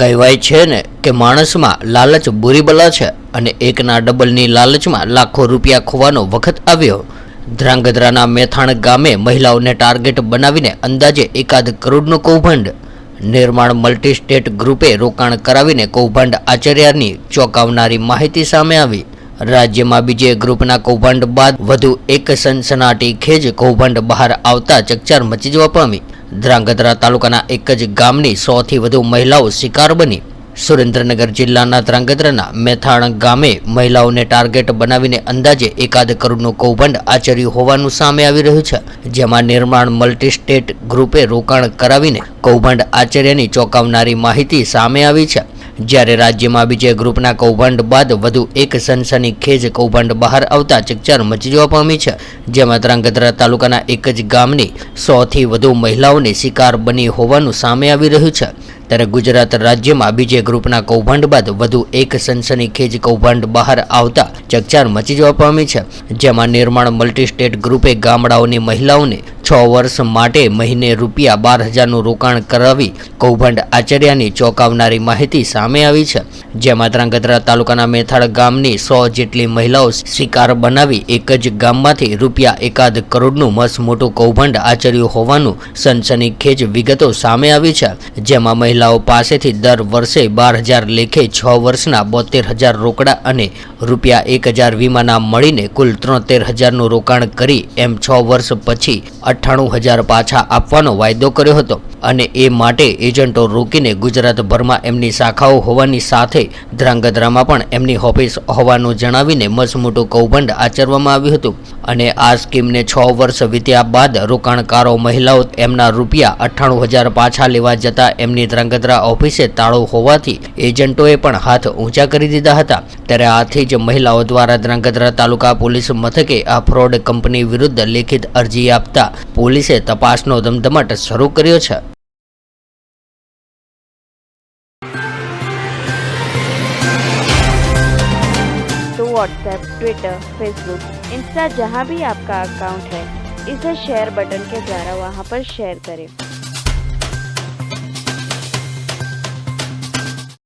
કહેવાય છે ને કે માણસમાં લાલચ બુરી બલા છે અને એકના ડબલની લાલચમાં લાખો રૂપિયા ખોવાનો વખત આવ્યો। ધ્રાંગધ્રાના મેથાણ ગામે મહિલાઓને ટાર્ગેટ બનાવીને અંદાજે 1 કરોડનું કૌભાંડ। નિર્માણ મલ્ટી સ્ટેટ ગ્રુપે રોકાણ કરાવીને કૌભાંડ આચર્યાની ચોંકાવનારી માહિતી સામે આવી। રાજ્યમાં બીજે ગ્રુપના કૌભાંડ બાદ વધુ એક સનસનાટીખેજ કૌભાંડ બહાર આવતા ચકચાર મચી જવા પામી। ધ્રાંગધ્રા તાલુકાના એક જ ગામની 100 થી વધુ મહિલાઓ શિકાર બની। સુરેન્દ્રનગર જિલ્લાના ધ્રાંગધ્રાના મેથાણ ગામે મહિલાઓને ટાર્ગેટ બનાવીને અંદાજે 1 કરોડનું કૌભાંડ આચર્યું હોવાનું સામે આવી રહ્યું છે, જેમાં નિર્માણ મલ્ટી સ્ટેટ ગ્રુપે રોકાણ કરાવીને કૌભાંડ આચર્યાની ચોંકાવનારી માહિતી સામે આવી છે। જ્યારે રાજ્યમાં બીજે ગ્રુપના કૌભાંડ બાદ વધુ એક સનસનીખેજ કૌભાંડ બહાર આવતા ચકચાર મચી જવા પામી છે, જેમાં ધ્રાંગધ્રા તાલુકાના એક જ ગામની 100 થી વધુ મહિલાઓની શિકાર બની હોવાનું સામે આવી રહ્યું છે। ત્યારે ગુજરાત રાજ્યમાં બીજે ગ્રુપના કૌભાંડ બાદ વધુ એક સનસનીખેજ કૌભાંડ બહાર આવતા ચકચાર મચી જવા પામી છે, જેમાં નિર્માણ મલ્ટી સ્ટેટ ગ્રુપે ગામડાઓની મહિલાઓને 6 વર્ષ માટે મહિને રૂપિયા 12,000નું રોકાણ કરાવી કૌભાંડ આચર્યાની ચોંકાવનારી માહિતી સામે આવી છે, જેમાં ધ્રાંગધ્રા તાલુકાના મેથાણ ગામની 100 જેટલી મહિલાઓ શિકાર બનાવી એક જ ગામમાંથી રૂપિયા 1 કરોડનું મસ્ત મોટું કૌભાંડ આચર્યું હોવાનું સનસનીખેજ વિગતો સામે આવી છે, જેમાં મહિલાઓ પાસેથી દર વર્ષે 12,000 લેખે 6 વર્ષના 72,000 રોકડા અને રૂપિયા 1,000 વીમાના મળીને કુલ 73,000નું રોકાણ કરી એમ 6 વર્ષ પછી 98,000 પાછા આપવાનો વાયદો કર્યો હતો અને એ માટે એજન્ટો રોકીને ગુજરાતભરમાં એમની શાખાઓ હોવાની સાથે ધ્રાંગધ્રામાં પણ એમની ઓફિસ હોવાનું જણાવીને મસમોટું કૌભાંડ આચરવામાં આવ્યું હતું અને આ સ્કીમને 6 વર્ષ વીત્યા બાદ રોકાણકારો મહિલાઓ એમના રૂપિયા 98,000 પાછા લેવા જતા એમની ધ્રાંગધ્રા ઓફિસે તાળું હોવાથી એજન્ટોએ પણ હાથ ઊંચા કરી દીધા હતા। ત્યારે આથી જ મહિલાઓ દ્વારા ધ્રાંગધ્રા તાલુકા પોલીસ મથકે આ ફ્રોડ કંપની વિરુદ્ધ લેખિત અરજી આપતા પોલીસે તપાસનો ધમધમાટ શરૂ કર્યો છે। तो व्हाट्सएप, ट्विटर, फेसबुक, इंस्टा जहाँ भी आपका अकाउंट है, इसे शेयर बटन के द्वारा वहाँ पर शेयर करें।